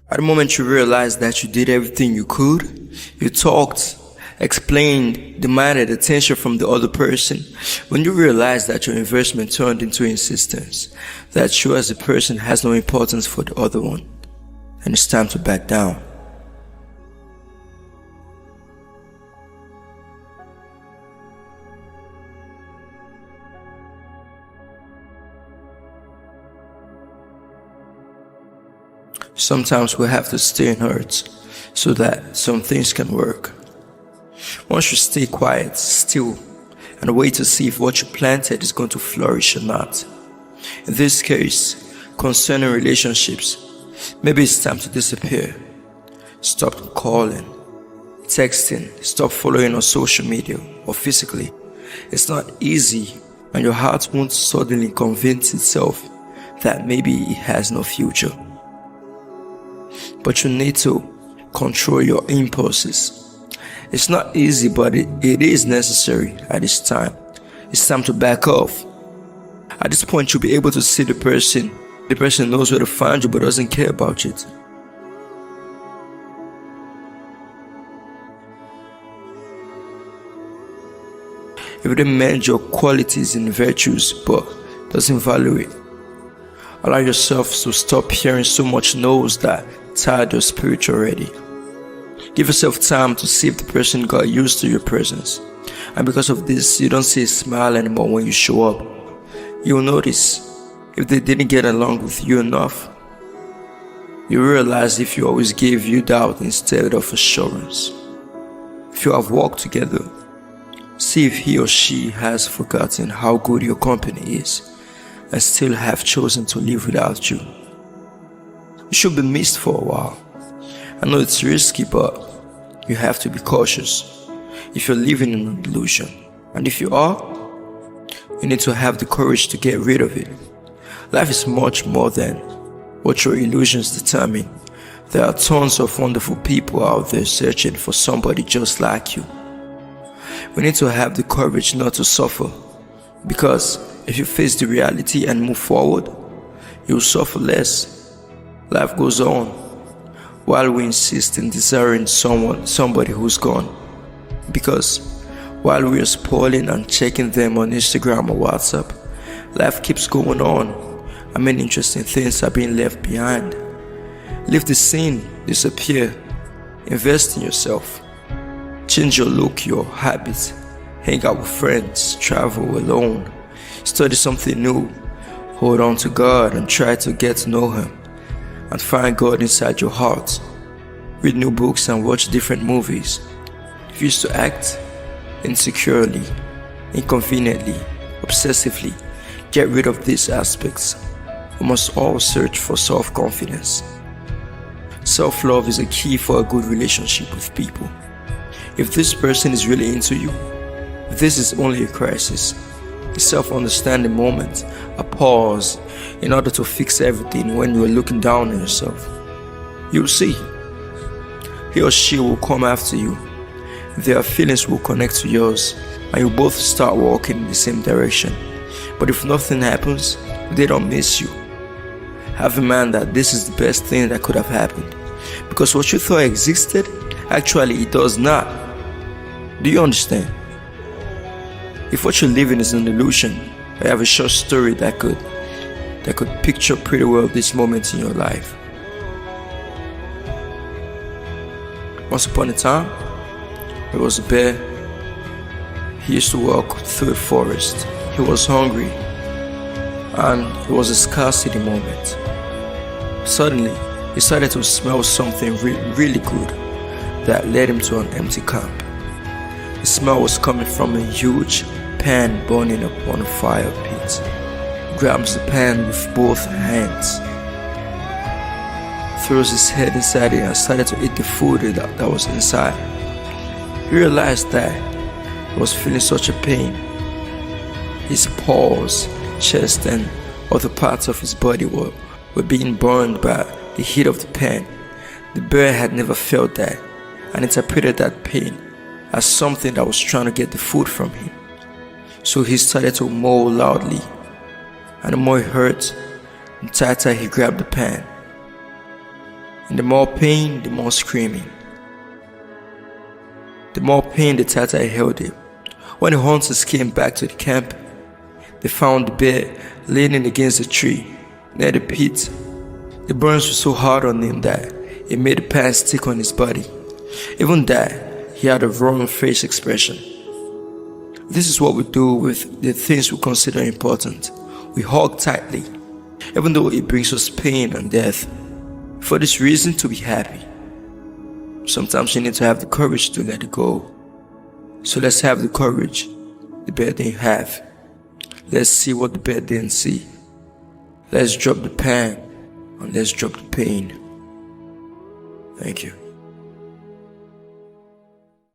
At the moment you realized that you did everything you could, you talked, explained, demanded attention from the other person, when you realize that your investment turned into insistence, that you as a person has no importance for the other one, and it's time to back down. Sometimes we have to stay in hurt so that some things can work. Once you stay quiet, still, and wait to see if what you planted is going to flourish or not. In this case, concerning relationships, maybe it's time to disappear. Stop calling, texting, stop following on social media or physically. It's not easy, and your heart won't suddenly convince itself that maybe it has no future. But you need to control your impulses. It's not easy, but it is necessary at this time. It's time to back off. At this point, you'll be able to see the person. The person knows where to find you but doesn't care about it. If they mend your qualities and virtues but doesn't value it, allow yourself to stop hearing so much no's that tired your spirit already. Give yourself time to see if the person got used to your presence. And because of this, you don't see a smile anymore when you show up. You'll notice if they didn't get along with you enough. You realize if you always gave you doubt instead of assurance. If you have walked together, see if he or she has forgotten how good your company is and still have chosen to live without you. You should be missed for a while. I know it's risky, but you have to be cautious if you're living in an illusion. And if you are, you need to have the courage to get rid of it. Life is much more than what your illusions determine. There are tons of wonderful people out there searching for somebody just like you. We need to have the courage not to suffer, because if you face the reality and move forward, you'll suffer less. Life goes on, while we insist in desiring somebody who's gone. Because while we are spoiling and checking them on Instagram or WhatsApp, life keeps going on. I mean, interesting things are being left behind. Leave the scene, disappear, invest in yourself. Change your look, your habits, hang out with friends, travel alone, study something new, hold on to God and try to get to know Him. And find God inside your heart. Read new books and watch different movies. If you used to act insecurely, inconveniently, obsessively, get rid of these aspects. We must all search for self-confidence. Self-love is a key for a good relationship with people. If this person is really into you, this is only a crisis, a self-understanding moment, a pause in order to fix everything when you are looking down on yourself. You'll see, he or she will come after you, their feelings will connect to yours, and you both start walking in the same direction. But if nothing happens, they don't miss you. Have in mind that this is the best thing that could have happened, because what you thought existed, actually it does not. Do you understand? If what you're living is an illusion, I have a short story that could picture pretty well this moment in your life. Once upon a time, there was a bear. He used to walk through the forest. He was hungry, and it was a scarcity moment. Suddenly, he started to smell something really good that led him to an empty camp. The smell was coming from a huge pan burning upon a fire pit. He grabs the pan with both hands, throws his head inside it and started to eat the food that was inside. He realized that he was feeling such a pain. His paws, chest and other parts of his body were being burned by the heat of the pan. The bear had never felt that and interpreted that pain as something that was trying to get the food from him. So he started to mow loudly, and the more he hurt, the tighter he grabbed the pan. And the more pain, the more screaming. The more pain, the tighter I held him. When the hunters came back to the camp, they found the bear leaning against a tree near the pit. The burns were so hard on him that it made the pants stick on his body. Even that, he had a wrong face expression. This is what we do with the things we consider important. We hug tightly, even though it brings us pain and death, for this reason to be happy. Sometimes you need to have the courage to let it go. So let's have the courage the bear didn't have. Let's see what the bear didn't see. Let's drop the pain and let's drop the pain. Thank you.